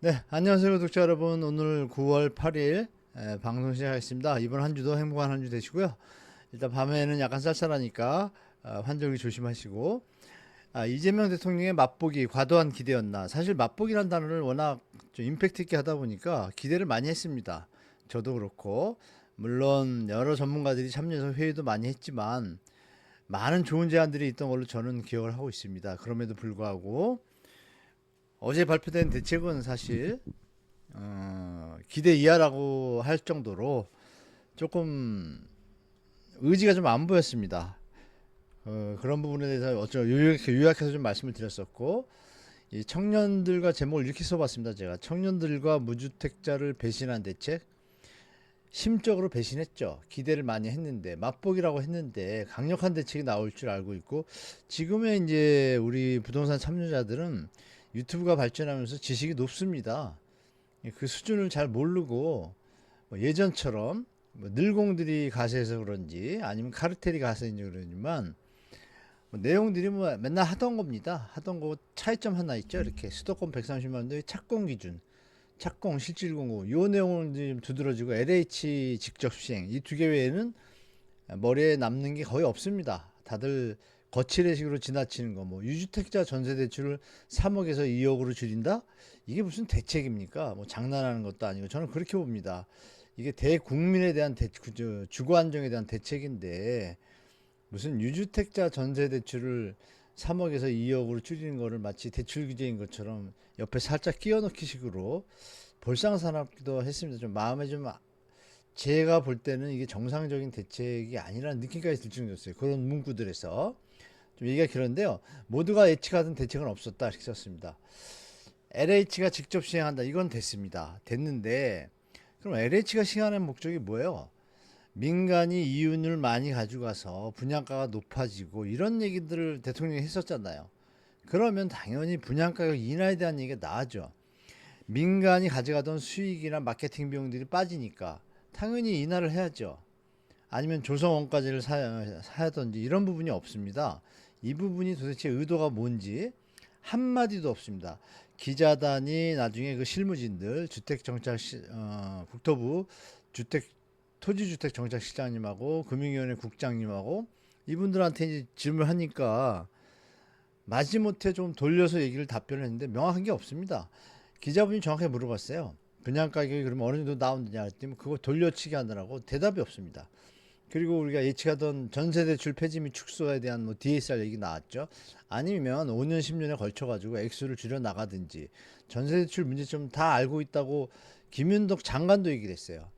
네, 안녕하세요, 구독자 여러분. 오늘 9월 8일 방송 시작하겠습니다. 이번 한 주도 행복한 한 주 되시고요. 일단 밤에는 약간 쌀쌀하니까 환절기 조심하시고, 이재명 대통령의 맛보기 과도한 기대였나? 사실 맛보기란 단어를 워낙 좀 임팩트 있게 하다 보니까 기대를 많이 했습니다. 저도 그렇고, 물론 여러 전문가들이 참여해서 회의도 많이 했지만 많은 좋은 제안들이 있던 걸로 저는 기억을 하고 있습니다. 그럼에도 불구하고 어제 발표된 대책은 사실 기대 이하라고 할 정도로 조금 의지가 좀 안 보였습니다. 그런 부분에 대해서 요약해서 좀 말씀을 드렸었고, 이 청년들과 제목을 이렇게 써봤습니다. 제가 청년들과 무주택자를 배신한 대책, 심적으로 배신했죠. 기대를 많이 했는데 맛보기라고 했는데 강력한 대책이 나올 줄 알고 있고, 지금의 이제 우리 부동산 참여자들은 유튜브가 발전하면서 지식이 높습니다. 그 수준을 잘 모르고 뭐 예전처럼 뭐 늘공들이 가세해서 그런지 아니면 카르텔이 가세인지 그러지만 뭐 내용들이 뭐 맨날 하던 겁니다. 하던 거 차이점 하나 있죠. 이렇게 수도권 130만 원대 착공 기준, 착공 실질 공고 요 내용은 좀 두드러지고 LH 직접 시행 이 두 개 외에는 머리에 남는 게 거의 없습니다. 다들 거칠의식으로 지나치는 거, 뭐 유주택자 전세 대출을 3억에서 2억으로 줄인다? 이게 무슨 대책입니까? 뭐 장난하는 것도 아니고 저는 그렇게 봅니다. 이게 대국민에 대한 주거 안정에 대한 대책인데 무슨 유주택자 전세 대출을 3억에서 2억으로 줄이는 거를 마치 대출 규제인 것처럼 옆에 살짝 끼워 넣기 식으로 볼상사납기도 했습니다. 좀 마음에 좀 제가 볼 때는 이게 정상적인 대책이 아니라는 느낌까지 들 정도였어요. 그런 문구들에서. 좀 얘기가 그런데요. 모두가 예측하던 대책은 없었다. 이렇게 썼습니다. LH가 직접 시행한다. 이건 됐습니다. 됐는데, 그럼 LH가 시행하는 목적이 뭐예요? 민간이 이윤을 많이 가져가서 분양가가 높아지고 이런 얘기들을 대통령이 했었잖아요. 그러면 당연히 분양가격 인하에 대한 얘기가 나아져. 민간이 가져가던 수익이나 마케팅 비용들이 빠지니까 당연히 인하를 해야죠. 아니면 조성 원가제를 사야든지 이런 부분이 없습니다. 이 부분이 도대체 의도가 뭔지 한마디도 없습니다. 기자단이 나중에 그 실무진들 국토부 주택 토지주택정책실장님하고 금융위원회 국장님하고 이분들한테 이제 질문을 하니까 마지못해 좀 돌려서 얘기를 답변을 했는데 명확한 게 없습니다. 기자분이 정확하게 물어봤어요. 분양 가격이 그러면 어느 정도 나오느냐 했더니 그거 돌려치기 하느라고 대답이 없습니다. 그리고 우리가 예측하던 전세대출 폐지 및 축소에 대한 뭐 DSR 얘기 나왔죠. 아니면 5년 10년에 걸쳐 가지고 액수를 줄여 나가든지 전세대출 문제점 다 알고 있다고 김윤덕 장관도 얘기를 했어요.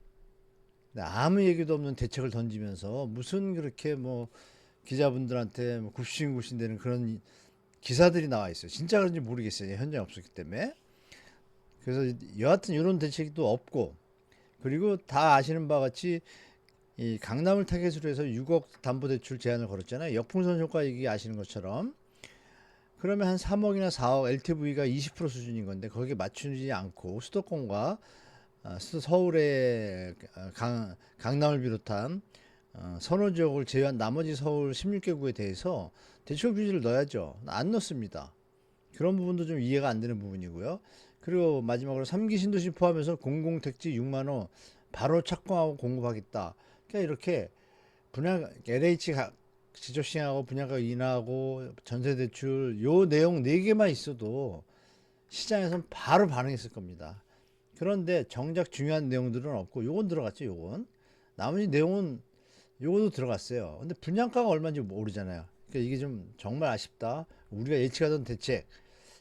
아무 얘기도 없는 대책을 던지면서 무슨 그렇게 뭐 기자분들한테 뭐 굽신굽신대는 그런 기사들이 나와 있어요. 진짜 그런지 모르겠어요. 현장에 없었기 때문에. 그래서 여하튼 이런 대책이 또 없고, 그리고 다 아시는 바와 같이 이 강남을 타겟으로 해서 6억 담보대출 제한을 걸었잖아요. 역풍선 효과 얘기 아시는 것처럼. 그러면 한 3억이나 4억 LTV가 20% 수준인 건데 거기에 맞추지 않고 수도권과 서울의 강남을 비롯한 선호 지역을 제외한 나머지 서울 16개구에 대해서 대출 규제를 넣어야죠. 안 넣습니다. 그런 부분도 좀 이해가 안 되는 부분이고요. 그리고 마지막으로 3기 신도시 포함해서 공공택지 6만 호 바로 착공하고 공급하겠다. 그러니까 이렇게 LH 지적 시행하고 분양가 인하하고 전세 대출 요 내용 4개만 있어도 시장에서는 바로 반응했을 겁니다. 그런데 정작 중요한 내용들은 없고 요건 들어갔죠. 요건 나머지 내용은 요것도 들어갔어요. 근데 분양가가 얼마인지 모르잖아요. 그러니까 이게 좀 정말 아쉽다. 우리가 예측하던 대책,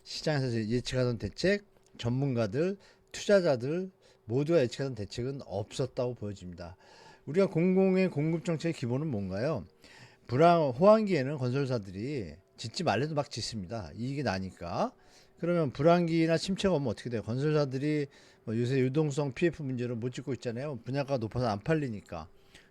시장에서 예측하던 대책, 전문가들, 투자자들 모두가 예측하던 대책은 없었다고 보여집니다. 우리가 공공의 공급 정책의 기본은 뭔가요? 호황기에는 건설사들이 짓지 말래도 막 짓습니다. 이익이 나니까. 그러면 불황기나 침체가 오면 어떻게 돼요? 건설사들이 뭐 요새 유동성 PF 문제로 못 짓고 있잖아요. 분양가가 높아서 안 팔리니까.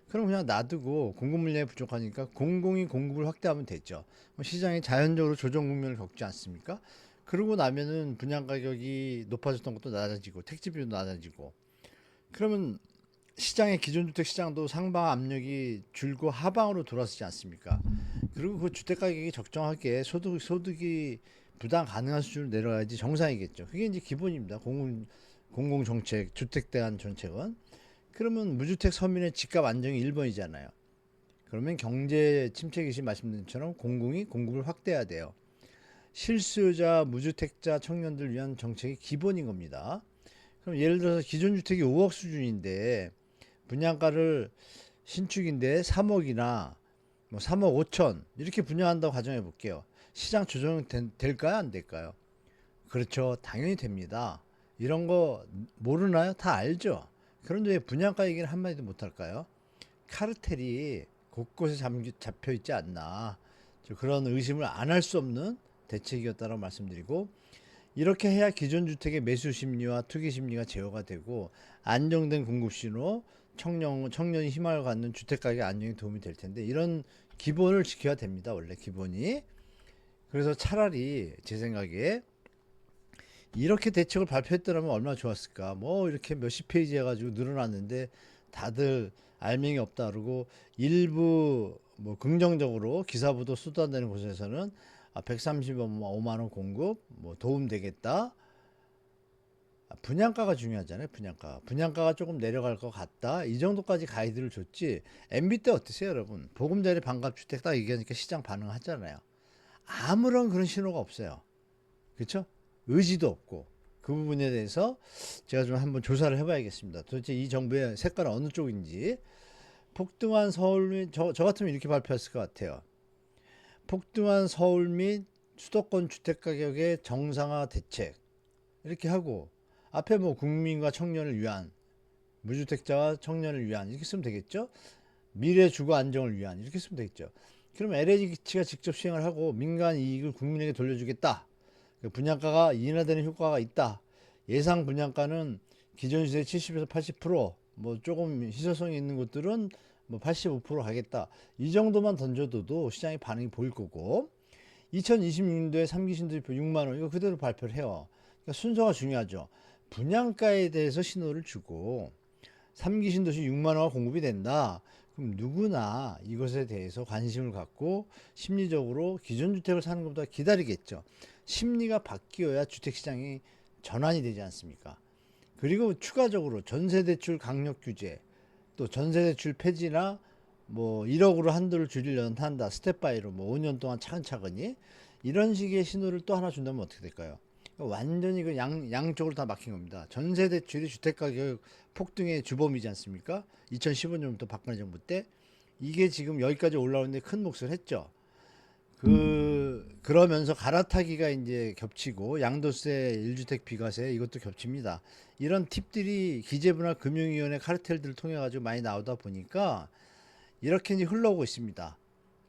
그럼 그냥 놔두고 공급 물량이 부족하니까 공공이 공급을 확대하면 되죠. 시장이 자연적으로 조정 국면을 겪지 않습니까? 그러고 나면은 분양 가격이 높아졌던 것도 낮아지고 택지비도 낮아지고 그러면 시장의 기존 주택 시장도 상방 압력이 줄고 하방으로 돌아서지 않습니까? 그리고 그 주택 가격이 적정하게 소득이 부담 가능한 수준으로 내려가야지 정상이겠죠. 그게 이제 기본입니다. 공공정책, 주택 대한 정책은. 그러면 무주택 서민의 집값 안정이 1번이잖아요. 그러면 경제 침체 기시 말씀드린 것처럼 공공이 공급을 확대해야 돼요. 실수요자, 무주택자, 청년들 위한 정책이 기본인 겁니다. 그럼 예를 들어서 기존 주택이 5억 수준인데 분양가를 신축인데 3억이나 뭐 3억 5천 이렇게 분양한다고 가정해 볼게요. 시장 조정 될까요? 안 될까요? 그렇죠. 당연히 됩니다. 이런 거 모르나요? 다 알죠. 그런데 왜 분양가 얘기를 한마디도 못할까요? 카르텔이 곳곳에 잡혀 있지 않나. 그런 의심을 안 할 수 없는 대책이었다고 말씀드리고, 이렇게 해야 기존 주택의 매수 심리와 투기 심리가 제어가 되고 안정된 공급 신호, 청년이 희망을 갖는 주택 가격 안정에 도움이 될 텐데, 이런 기본을 지켜야 됩니다. 원래 기본이. 그래서 차라리 제 생각에 이렇게 대책을 발표했더라면 얼마나 좋았을까. 뭐 이렇게 몇십 페이지 해가지고 늘어났는데 다들 알맹이 없다 그러고, 일부 뭐 긍정적으로 기사 보도 쏟아내는 곳에서는 135만 원 공급 뭐 도움 되겠다. 분양가가 중요하잖아요. 분양가가 조금 내려갈 것 같다. 이 정도까지 가이드를 줬지. MB 때 어떠세요, 여러분? 보금자리 반값주택 딱 얘기하니까 시장 반응하잖아요. 아무런 그런 신호가 없어요. 그렇죠? 의지도 없고. 그 부분에 대해서 제가 좀 한번 조사를 해봐야겠습니다. 도대체 이 정부의 색깔은 어느 쪽인지. 폭등한 서울 및 저 같으면 이렇게 발표했을 것 같아요. 폭등한 서울 및 수도권 주택 가격의 정상화 대책 이렇게 하고, 앞에 뭐 국민과 청년을 위한, 무주택자와 청년을 위한 이렇게 쓰면 되겠죠. 미래 주거 안정을 위한 이렇게 쓰면 되겠죠. 그럼 LH가 직접 시행을 하고 민간 이익을 국민에게 돌려주겠다. 분양가가 인하되는 효과가 있다. 예상 분양가는 기존 시세 70에서 80%뭐 조금 희소성이 있는 곳들은 뭐 85% 가겠다. 이 정도만 던져둬도 시장의 반응이 보일 거고, 2026년도에 3기 신도시표 6만 원 이거 그대로 발표를 해요. 그러니까 순서가 중요하죠. 분양가에 대해서 신호를 주고 3기 신도시 6만 원가 공급이 된다. 그럼 누구나 이것에 대해서 관심을 갖고 심리적으로 기존 주택을 사는 것보다 기다리겠죠. 심리가 바뀌어야 주택시장이 전환이 되지 않습니까? 그리고 추가적으로 전세대출 강력 규제, 또 전세대출 폐지나 뭐 1억으로 한도를 줄이려는 한다. 스텝바이로 뭐 5년 동안 차근차근히 이런 식의 신호를 또 하나 준다면 어떻게 될까요? 완전히 그 양쪽으로 다 막힌 겁니다. 전세대출이 주택가격 폭등의 주범이지 않습니까? 2015년부터 박근혜 정부 때 이게 지금 여기까지 올라오는데 큰 몫을 했죠. 그러면서 갈아타기가 이제 겹치고 양도세, 1주택 비과세 이것도 겹칩니다. 이런 팁들이 기재부나 금융위원회 카르텔들을 통해 가지고 많이 나오다 보니까 이렇게 이제 흘러오고 있습니다.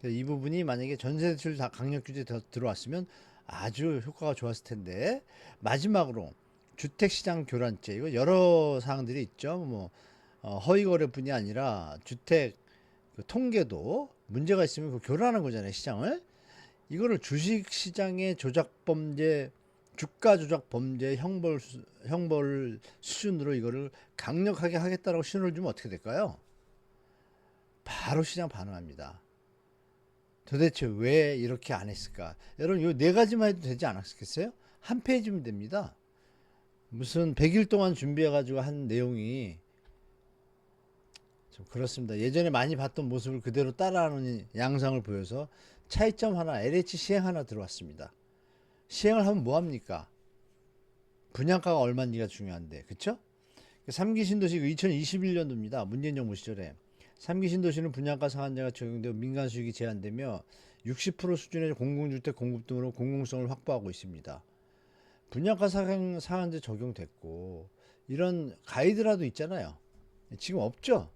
이 부분이 만약에 전세대출 다 강력 규제 들어왔으면 아주 효과가 좋았을 텐데, 마지막으로 주택시장 교란제, 이거 여러 사항들이 있죠. 뭐 허위 거래뿐이 아니라 주택 그 통계도 문제가 있으면 그 교란한 거잖아요, 시장을. 이거를 주식시장의 조작범죄, 주가 조작 범죄 형벌 수준으로 이거를 강력하게 하겠다라고 신호를 주면 어떻게 될까요? 바로 시장 반응합니다. 도대체 왜 이렇게 안 했을까? 여러분, 이 네 가지만 해도 되지 않았겠어요? 한 페이지면 됩니다. 무슨 100일 동안 준비해가지고 한 내용이 좀 그렇습니다. 예전에 많이 봤던 모습을 그대로 따라하는 양상을 보여서 차이점 하나, LH 시행 하나 들어왔습니다. 시행을 하면 뭐합니까? 분양가가 얼마인지가 중요한데, 그쵸? 3기 신도시 2021년도입니다. 문재인 정부 시절에. 3기 신도시는 분양가 상한제가 적용되고 민간 수익이 제한되며 60% 수준의 공공주택 공급 등으로 공공성을 확보하고 있습니다. 분양가 상한제 적용됐고 이런 가이드라도 있잖아요. 지금 없죠.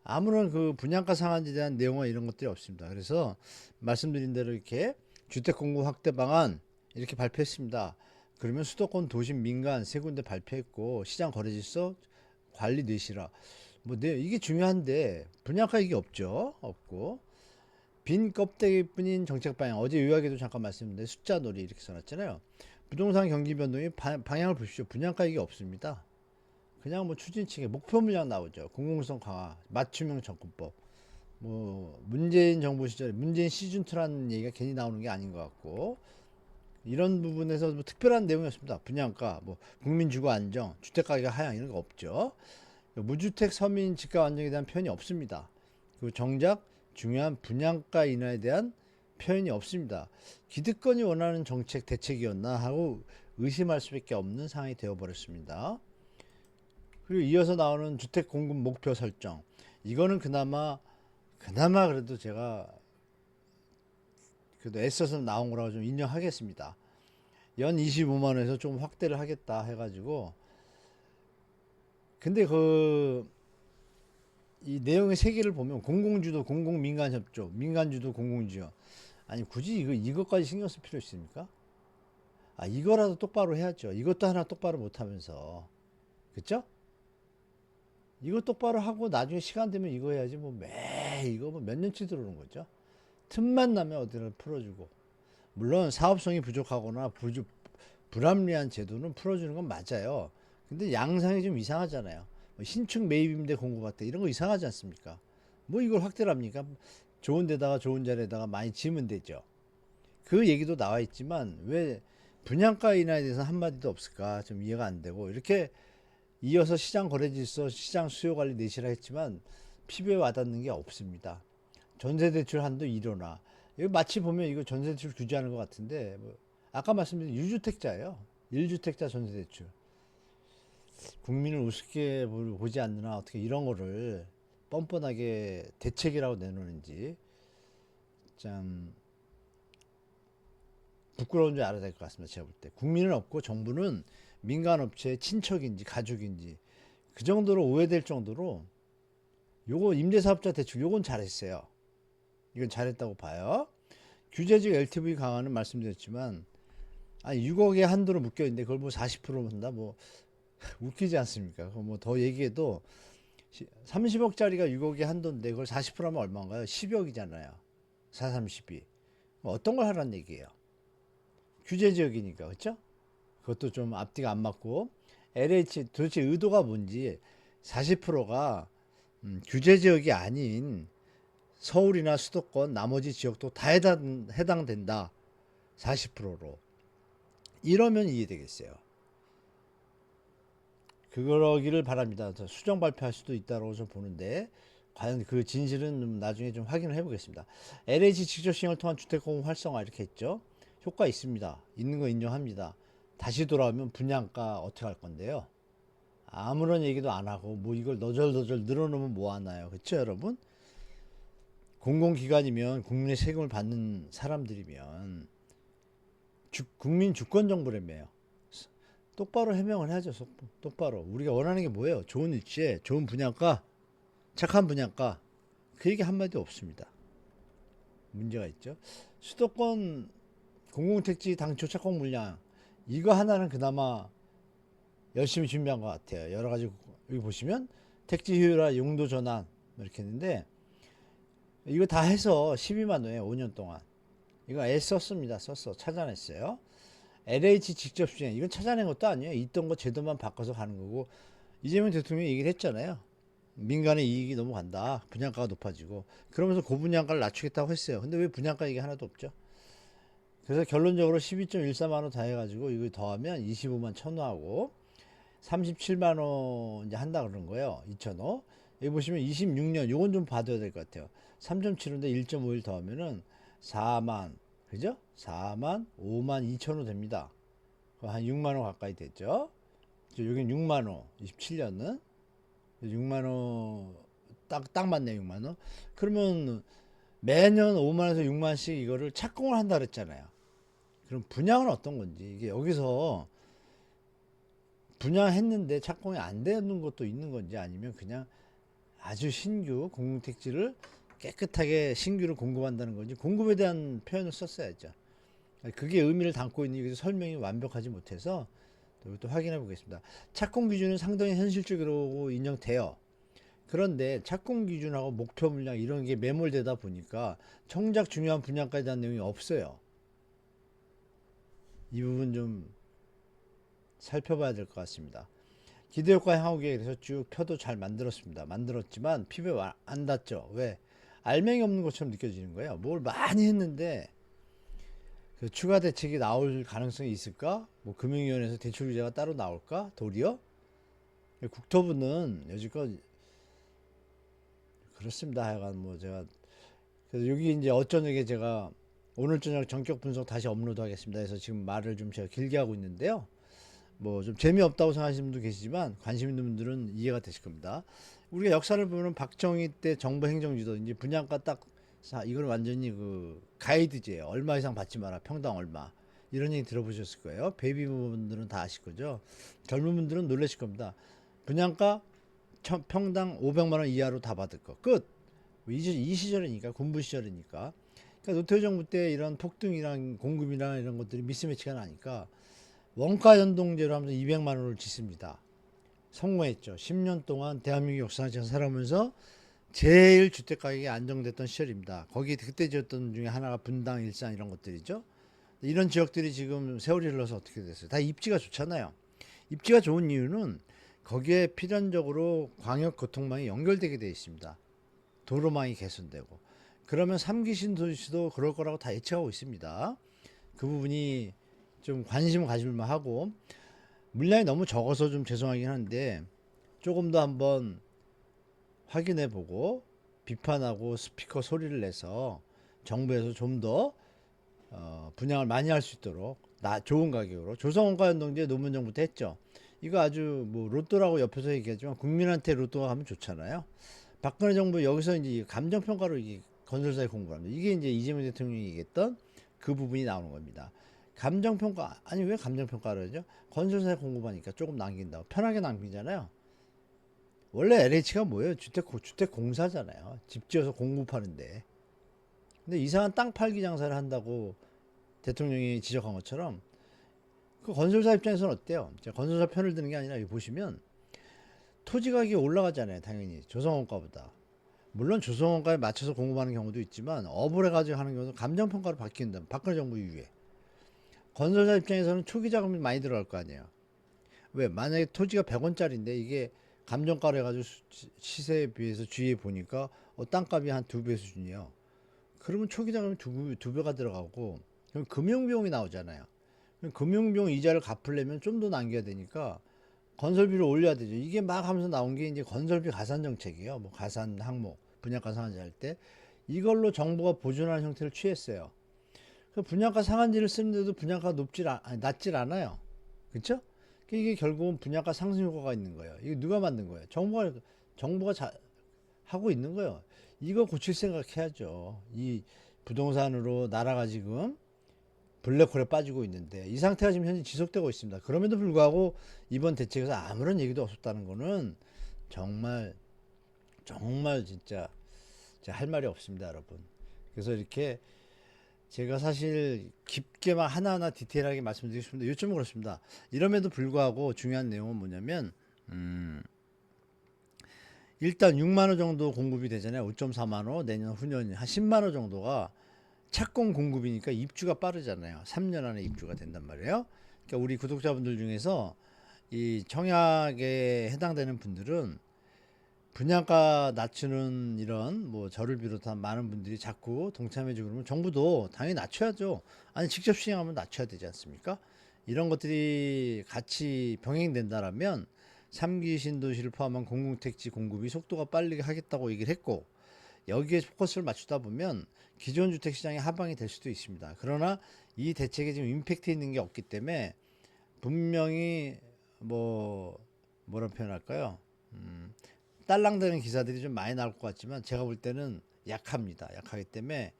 아무런 그 분양가 상한제에 대한 내용과 이런 것들이 없습니다. 그래서 말씀드린 대로 이렇게 주택 공급 확대 방안 이렇게 발표했습니다. 그러면 수도권 도심 민간 세 군데 발표했고 시장 거래질서 관리 뇌시라 뭐 이게 중요한데 분양가 이게 없죠. 없고 빈 껍데기뿐인 정책 방향. 어제 요약에도 잠깐 말씀드렸는데 숫자 놀이 이렇게 써놨잖아요. 부동산 경기 변동의 방향을 보십시오. 분양가 이게 없습니다. 그냥 뭐 추진책에 목표 물량 나오죠. 공공성 강화, 맞춤형 접근법. 뭐 문재인 정부 시절에 문재인 시즌2라는 얘기가 괜히 나오는 게 아닌 것 같고, 이런 부분에서 뭐 특별한 내용이 없습니다. 분양가, 뭐 국민주거 안정, 주택가격 하향 이런 거 없죠. 무주택 서민 집값 안정에 대한 표현이 없습니다. 그리고 정작 중요한 분양가 인하에 대한 표현이 없습니다. 기득권이 원하는 정책 대책이었나 하고 의심할 수밖에 없는 상황이 되어버렸습니다. 그리고 이어서 나오는 주택 공급 목표 설정. 이거는 그나마 그래도 제가 그래도 애써서 나온 거라고 좀 인정하겠습니다. 연 25만 원에서 좀 확대를 하겠다 해가지고. 근데 이 내용의 세계를 보면 공공주도 공공민간협조, 민간주도 공공주요. 아니 굳이 이것까지 신경 쓸 필요 있습니까? 이거라도 똑바로 해야죠. 이것도 하나 똑바로 못하면서, 그쵸? 이거 똑바로 하고 나중에 시간 되면 이거 해야지. 뭐 이거 뭐 몇 년치 들어오는 거죠. 틈만 나면 어디를 풀어주고. 물론 사업성이 부족하거나 불합리한 제도는 풀어주는 건 맞아요. 근데 양상이 좀 이상하잖아요. 신축 매입임대 공급받다 이런 거 이상하지 않습니까? 뭐 이걸 확대를 합니까? 좋은 데다가 좋은 자리에다가 많이 지으면 되죠. 그 얘기도 나와 있지만 왜 분양가 인하에 대해서 한마디도 없을까 좀 이해가 안 되고, 이렇게 이어서 시장 거래질서, 시장 수요 관리 내시라 했지만 피부에 와닿는 게 없습니다. 전세대출 한도 일어나. 이거 마치 보면 이거 전세대출 규제하는 것 같은데, 뭐 아까 말씀드린 유주택자예요. 1주택자 전세대출. 국민을 우습게 보지 않느나 어떻게 이런 거를 뻔뻔하게 대책이라고 내놓는지 참 부끄러운 줄 알아야 될 것 같습니다. 제가 볼 때. 국민은 없고 정부는 민간업체의 친척인지 가족인지 그 정도로 오해될 정도로 요거 임대사업자 대출 요건 잘했어요. 이건 잘했다고 봐요. 규제적 LTV 강화는 말씀드렸지만 6억에 한도로 묶여 있는데 그걸 뭐 40% 한다 뭐 웃기지 않습니까? 뭐 더 얘기해도 30억짜리가 6억에 한도인데 그걸 40% 하면 얼마인가요? 10억이잖아요. 4, 32. 뭐 어떤 걸 하라는 얘기예요. 규제 지역이니까, 그렇죠? 그것도 좀 앞뒤가 안 맞고, LH 도대체 의도가 뭔지. 40%가 규제 지역이 아닌 서울이나 수도권 나머지 지역도 다 해당된다. 40%로. 이러면 이해되겠어요. 그러기를 바랍니다. 수정 발표할 수도 있다고 좀 보는데 과연 그 진실은 나중에 좀 확인을 해보겠습니다. LH 직접 시행을 통한 주택공급 활성화 이렇게 했죠. 효과 있습니다. 있는 거 인정합니다. 다시 돌아오면 분양가 어떻게 할 건데요. 아무런 얘기도 안 하고 뭐 이걸 너절너절 늘어놓으면 뭐 하나요. 그렇죠 여러분? 공공기관이면 국민의 세금을 받는 사람들이면 국민 주권정부라며요. 똑바로 해명을 해야죠. 똑바로. 우리가 원하는 게 뭐예요? 좋은 일지에 좋은 분양가, 착한 분양가. 그 얘기 한마디 없습니다. 문제가 있죠. 수도권 공공택지 당초 착공 물량 이거 하나는 그나마 열심히 준비한 것 같아요. 여러 가지 여기 보시면 택지 효율화, 용도 전환 이렇게 했는데 이거 다 해서 12만 원에 5년 동안 이거 애썼습니다. 썼어. 찾아냈어요. LH 직접 수행 이건 찾아낸 것도 아니에요. 있던 거 제도만 바꿔서 가는 거고, 이재명 대통령이 얘기를 했잖아요. 민간의 이익이 너무 간다. 분양가가 높아지고 그러면서 고분양가를 낮추겠다고 했어요. 근데 왜 분양가 얘기 하나도 없죠? 그래서 결론적으로 12.14만 원 다 해가지고 이거 더하면 25만 1,000원하고 37만 원 이제 한다 그러는 거예요. 2,000원. 여기 보시면 26년 요건 좀 봐둬야 될 것 같아요. 3.75인데 1.51 더하면은 4만, 그죠? 4만 5만 2천 원 됩니다. 한 6만 원 가까이 됐죠. 여긴 6만 원, 27년은 6만 원 딱 맞네. 6만 원. 그러면 매년 5만 원에서 6만 원씩 이거를 착공을 한다 그랬잖아요. 그럼 분양은 어떤 건지, 이게 여기서 분양했는데 착공이 안 되는 것도 있는 건지, 아니면 그냥 아주 신규 공공택지를 깨끗하게 신규를 공급한다는 건지, 공급에 대한 표현을 썼어야죠. 그게 의미를 담고 있는 설명이 완벽하지 못해서 또 확인해 보겠습니다. 착공 기준은 상당히 현실적으로 인정돼요. 그런데 착공 기준하고 목표 물량 이런 게 매몰되다 보니까 정작 중요한 분양가에 대한 내용이 없어요. 이 부분 좀 살펴봐야 될 것 같습니다. 기대효과 향후계획 그래서 쭉 표도 잘 만들었지만 피부에 안 닿죠. 왜? 알맹이 없는 것처럼 느껴지는 거예요. 뭘 많이 했는데 그 추가 대책이 나올 가능성이 있을까? 뭐 금융위원회에서 대출 규제가 따로 나올까? 도리어? 국토부는 여지껏 그렇습니다. 하여간 뭐 제가 그래서 여기 이제 어쩌냐게 제가 오늘 저녁 전격 분석 다시 업로드 하겠습니다. 그래서 지금 말을 좀 제가 길게 하고 있는데요. 뭐 좀 재미없다고 생각하시는 분도 계시지만 관심 있는 분들은 이해가 되실 겁니다. 우리가 역사를 보면 박정희 때 정부 행정지도 이제 분양가 딱 이건 완전히 그 가이드제예요. 얼마 이상 받지 마라. 평당 얼마. 이런 얘기 들어보셨을 거예요. 베이비 부분들은 다 아실 거죠. 젊은 분들은 놀라실 겁니다. 분양가 평당 500만 원 이하로 다 받을 거. 끝. 이 시절이니까 군부 시절이니까. 그러니까 노태우 정부 때 이런 폭등이랑 공급이랑 이런 것들이 미스매치가 나니까 원가 연동제로 하면서 200만 원을 짓습니다. 성공했죠. 10년 동안 대한민국 역사를 제가 살아오면서 제일 주택 가격이 안정됐던 시절입니다. 거기 그때 지었던 중에 하나가 분당, 일산 이런 것들이죠. 이런 지역들이 지금 세월이 흘러서 어떻게 됐어요? 다 입지가 좋잖아요. 입지가 좋은 이유는 거기에 필연적으로 광역 교통망이 연결되게 되어 있습니다. 도로망이 개선되고. 그러면 3기 신도시도 그럴 거라고 다 예측하고 있습니다. 그 부분이 좀 관심을 가질만 하고, 물량이 너무 적어서 좀 죄송하긴 한데 조금 더 한번 확인해 보고 비판하고 스피커 소리를 내서 정부에서 좀 더 분양을 많이 할 수 있도록 좋은 가격으로 조성원가 연동제 노무현 정부 때 했죠. 이거 아주 뭐 로또라고 옆에서 얘기하지만 국민한테 로또가 가면 좋잖아요. 박근혜 정부 여기서 이제 감정평가로 이게 건설사에 공부를 합니다. 이게 이제 이재명 대통령이 얘기했던 그 부분이 나오는 겁니다. 감정평가, 아니 왜 감정평가를 하죠? 건설사에 공급하니까 조금 남긴다고. 편하게 남기잖아요. 원래 LH가 뭐예요? 주택공사잖아요. 집 지어서 공급하는데. 근데 이상한 땅 팔기 장사를 한다고 대통령이 지적한 것처럼 그 건설사 입장에서는 어때요? 건설사 편을 드는 게 아니라 여기 보시면 토지 가격이 올라가잖아요. 당연히 조성원가보다. 물론 조성원가에 맞춰서 공급하는 경우도 있지만 업을 해가지고 하는 경우도 감정평가로 바뀐다. 박근혜 정부 이후에. 건설사 입장에서는 초기 자금이 많이 들어갈 거 아니에요. 왜? 만약에 토지가 100원짜리인데 이게 감정가로 해가지고 시세에 비해서 주위에 보니까 땅값이 한 2배 수준이에요. 그러면 초기 자금이 두 배가 들어가고 그럼 금융비용이 나오잖아요. 그럼 금융비용 이자를 갚으려면 좀 더 남겨야 되니까 건설비를 올려야 되죠. 이게 막 하면서 나온 게 이제 건설비 가산 정책이에요. 뭐 가산 항목, 분양가 상한제 할 때 이걸로 정부가 보존하는 형태를 취했어요. 그 분양가 상한제를 쓰는데도 분양가가 낮질 않아요. 그렇죠? 이게 결국은 분양가 상승 효과가 있는 거예요. 이게 누가 만든 거예요? 정부가 하고 있는 거예요. 이거 고칠 생각 해야죠. 이 부동산으로 나라가 지금 블랙홀에 빠지고 있는데 이 상태가 지금 현재 지속되고 있습니다. 그럼에도 불구하고 이번 대책에서 아무런 얘기도 없었다는 거는 정말 정말 진짜 할 말이 없습니다, 여러분. 그래서 이렇게 제가 사실 깊게 막 하나하나 디테일하게 말씀드리고 싶은데 요즘은 그렇습니다. 이럼에도 불구하고 중요한 내용은 뭐냐면 일단 6만 호 정도 공급이 되잖아요. 5.4만 호, 내년 후년 한 10만 호 정도가 착공 공급이니까 입주가 빠르잖아요. 3년 안에 입주가 된단 말이에요. 그러니까 우리 구독자분들 중에서 이 청약에 해당되는 분들은 분양가 낮추는 이런 뭐 저를 비롯한 많은 분들이 자꾸 동참해주고 그러면 정부도 당연히 낮춰야죠. 아니 직접 시행하면 낮춰야 되지 않습니까? 이런 것들이 같이 병행된다라면 3기 신도시를 포함한 공공택지 공급이 속도가 빠르게 하겠다고 얘기를 했고 여기에 포커스를 맞추다 보면 기존 주택 시장이 하방이 될 수도 있습니다. 그러나 이 대책에 지금 임팩트 있는 게 없기 때문에 분명히 뭐라 표현할까요? 딸랑대는 기사들이 좀 많이 나올 것 같지만 제가 볼 때는 약합니다. 약하기 때문에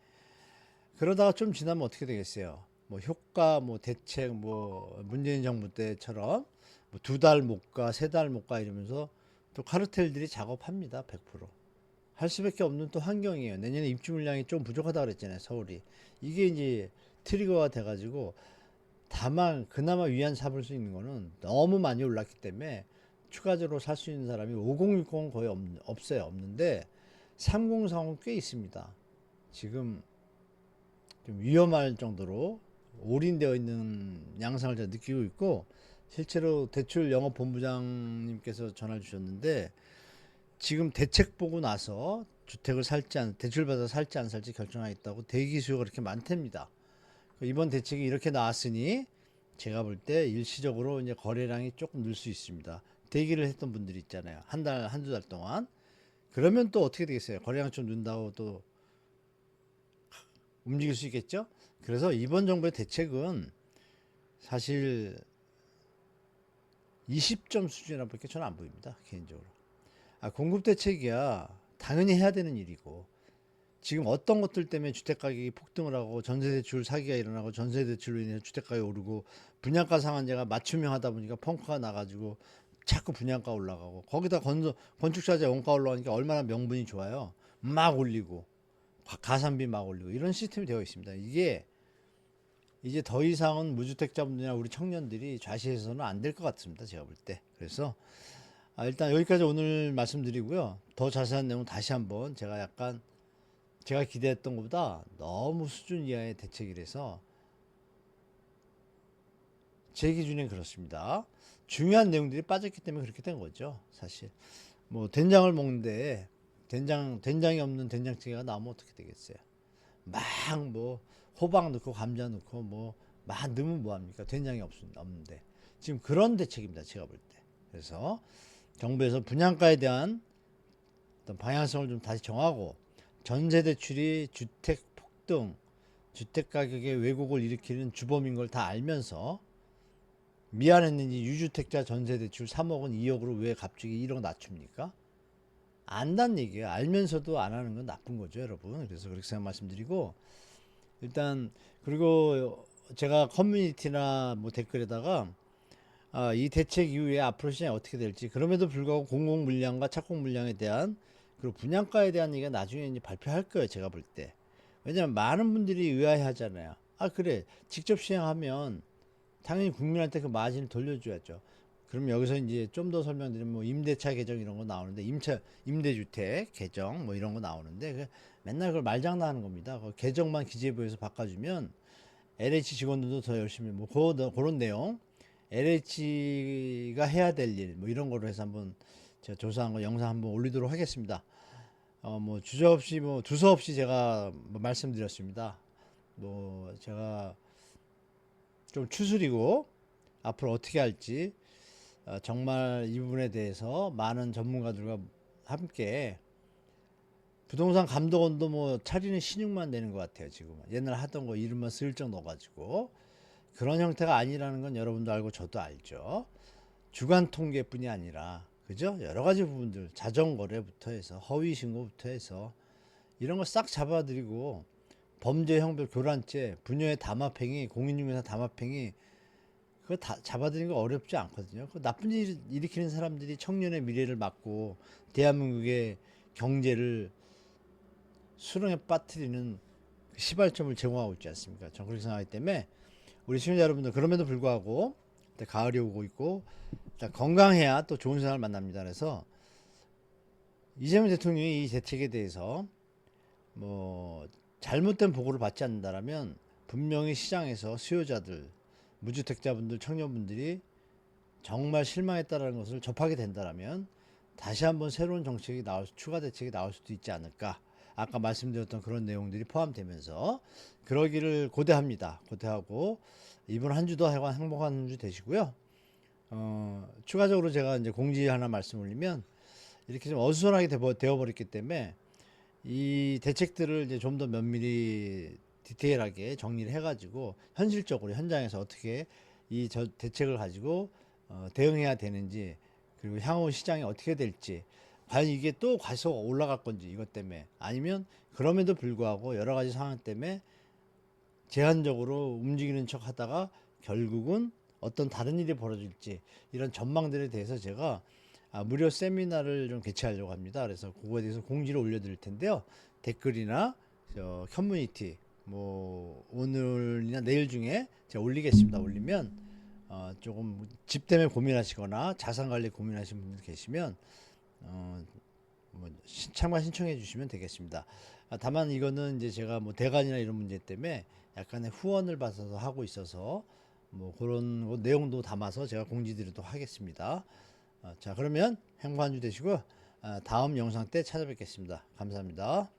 그러다가 좀 지나면 어떻게 되겠어요? 뭐 효과, 뭐 대책, 뭐 문재인 정부 때처럼 뭐 2달 못 가, 3달 못 가 이러면서 또 카르텔들이 작업합니다. 100%. 할 수밖에 없는 또 환경이에요. 내년에 입주 물량이 좀 부족하다 그랬잖아요. 서울이. 이게 이제 트리거가 돼가지고 다만 그나마 위안 삼을 수 있는 거는 너무 많이 올랐기 때문에 추가적으로 살 수 있는 사람이 5060은 거의 없어요. 없는데 3040은 꽤 있습니다. 지금 좀 위험할 정도로 올인되어 있는 양상을 제가 느끼고 있고 실제로 대출 영업본부장님께서 전화를 주셨는데 지금 대책 보고 나서 주택을 살지 대출 받아 살지 안 살지 결정하겠다고 대기 수요가 그렇게 많답니다. 이번 대책이 이렇게 나왔으니 제가 볼 때 일시적으로 이제 거래량이 조금 늘 수 있습니다. 대기를 했던 분들이 있잖아요. 한 달, 한두 달 동안. 그러면 또 어떻게 되겠어요? 거래량 좀 는다고 또 움직일 수 있겠죠? 그래서 이번 정부의 대책은 사실 20점 수준이라고밖에 저는 안 보입니다. 개인적으로. 공급 대책이야 당연히 해야 되는 일이고, 지금 어떤 것들 때문에 주택가격이 폭등을 하고 전세대출 사기가 일어나고 전세대출로 인해 주택가격이 오르고 분양가 상한제가 맞춤형 하다 보니까 펑크가 나가지고 자꾸 분양가 올라가고, 거기다 건축자재 원가 올라가니까 얼마나 명분이 좋아요. 막 올리고 가산비 막 올리고 이런 시스템이 되어 있습니다. 이게 이제 더 이상은 무주택자분들이나 우리 청년들이 좌시해서는 안 될 것 같습니다. 제가 볼 때. 그래서 일단 여기까지 오늘 말씀드리고요. 더 자세한 내용 다시 한번 제가 기대했던 것보다 너무 수준 이하의 대책이라서 제 기준엔 그렇습니다. 중요한 내용들이 빠졌기 때문에 그렇게 된 거죠. 사실 뭐 된장을 먹는데 된장이 없는 된장찌개가 나오면 어떻게 되겠어요? 막 뭐 호박 넣고 감자 넣고 뭐 막 넣으면 뭐합니까? 된장이 없는데 지금 그런 대책입니다. 제가 볼 때. 그래서 정부에서 분양가에 대한 어떤 방향성을 좀 다시 정하고, 전세 대출이 주택 폭등, 주택 가격의 왜곡을 일으키는 주범인 걸 다 알면서 미안했는지 유주택자 전세 대출 3억은 2억으로 왜 갑자기 1억 낮춥니까? 안다는 얘기예요. 알면서도 안 하는 건 나쁜 거죠, 여러분. 그래서 그렇게 생각 말씀드리고, 일단 그리고 제가 커뮤니티나 뭐 댓글에다가 이 대책 이후에 앞으로 시장이 어떻게 될지, 그럼에도 불구하고 공공 물량과 착공 물량에 대한, 그리고 분양가에 대한 얘기가 나중에 이제 발표할 거예요. 제가 볼 때. 왜냐면 많은 분들이 의아해 하잖아요. 그래. 직접 시행하면 당연히 국민한테 그 마진을 돌려줘야죠. 그럼 여기서 이제 좀 더 설명드리면 뭐 임대차 개정 이런 거 나오는데, 임대주택 개정 뭐 이런 거 나오는데 맨날 그걸 말장난하는 겁니다. 그 개정만 기재부에서 바꿔주면 LH 직원들도 더 열심히 뭐 그런 내용, LH가 해야 될 일 뭐 이런 거로 해서 한번 제가 조사한 거 영상 한번 올리도록 하겠습니다. 뭐 주저없이 뭐 두서없이 제가 뭐 말씀드렸습니다. 뭐 제가 좀 추스리고 앞으로 어떻게 할지 정말 이 부분에 대해서 많은 전문가들과 함께, 부동산 감독원도 뭐 차리는 신용만 내는 것 같아요. 지금 옛날 하던 거 이름만 슬쩍 넣어가지고, 그런 형태가 아니라는 건 여러분도 알고 저도 알죠. 주간 통계뿐이 아니라, 그죠? 여러 가지 부분들, 자전거래부터 해서 허위 신고부터 해서 이런 거 싹 잡아드리고, 범죄 형별 교란죄, 부녀의 담합행위, 공인중개사 담합행위, 그거 다 잡아들이는 거 어렵지 않거든요. 그 나쁜 일 일으키는 사람들이 청년의 미래를 막고 대한민국의 경제를 수렁에 빠뜨리는 그 시발점을 제공하고 있지 않습니까? 저는 그렇게 생각하기 때문에 우리 시청자 여러분들, 그럼에도 불구하고 가을이 오고 있고 건강해야 또 좋은 사람을 만납니다. 그래서 이재명 대통령이 이 대책에 대해서 뭐 잘못된 보고를 받지 않는다라면 분명히 시장에서 수요자들, 무주택자분들, 청년분들이 정말 실망했다라는 것을 접하게 된다라면 다시 한번 새로운 정책이 추가 대책이 나올 수도 있지 않을까. 아까 말씀드렸던 그런 내용들이 포함되면서 그러기를 고대합니다. 고대하고 이번 한 주도 하여간 행복한 한 주 되시고요. 추가적으로 제가 이제 공지 하나 말씀 올리면, 이렇게 좀 어수선하게 되어버렸기 때문에 이 대책들을 이제 좀 더 면밀히 디테일하게 정리를 해가지고 현실적으로 현장에서 어떻게 이 대책을 가지고 대응해야 되는지, 그리고 향후 시장이 어떻게 될지, 과연 이게 또 계속 올라갈 건지 이것 때문에, 아니면 그럼에도 불구하고 여러 가지 상황 때문에 제한적으로 움직이는 척 하다가 결국은 어떤 다른 일이 벌어질지, 이런 전망들에 대해서 제가 무료 세미나를 좀 개최하려고 합니다. 그래서 그거에 대해서 공지를 올려드릴 텐데요. 댓글이나 커뮤니티 뭐 오늘이나 내일 중에 제가 올리겠습니다. 올리면 조금 집 때문에 고민하시거나 자산 관리 고민하시는 분들 계시면 뭐 참가 신청해 주시면 되겠습니다. 다만 이거는 이제 제가 뭐 대관이나 이런 문제 때문에 약간의 후원을 받아서 하고 있어서 뭐 그런 내용도 담아서 제가 공지드리도록 하겠습니다. 자, 그러면 행복한 주 되시고 다음 영상 때 찾아뵙겠습니다. 감사합니다.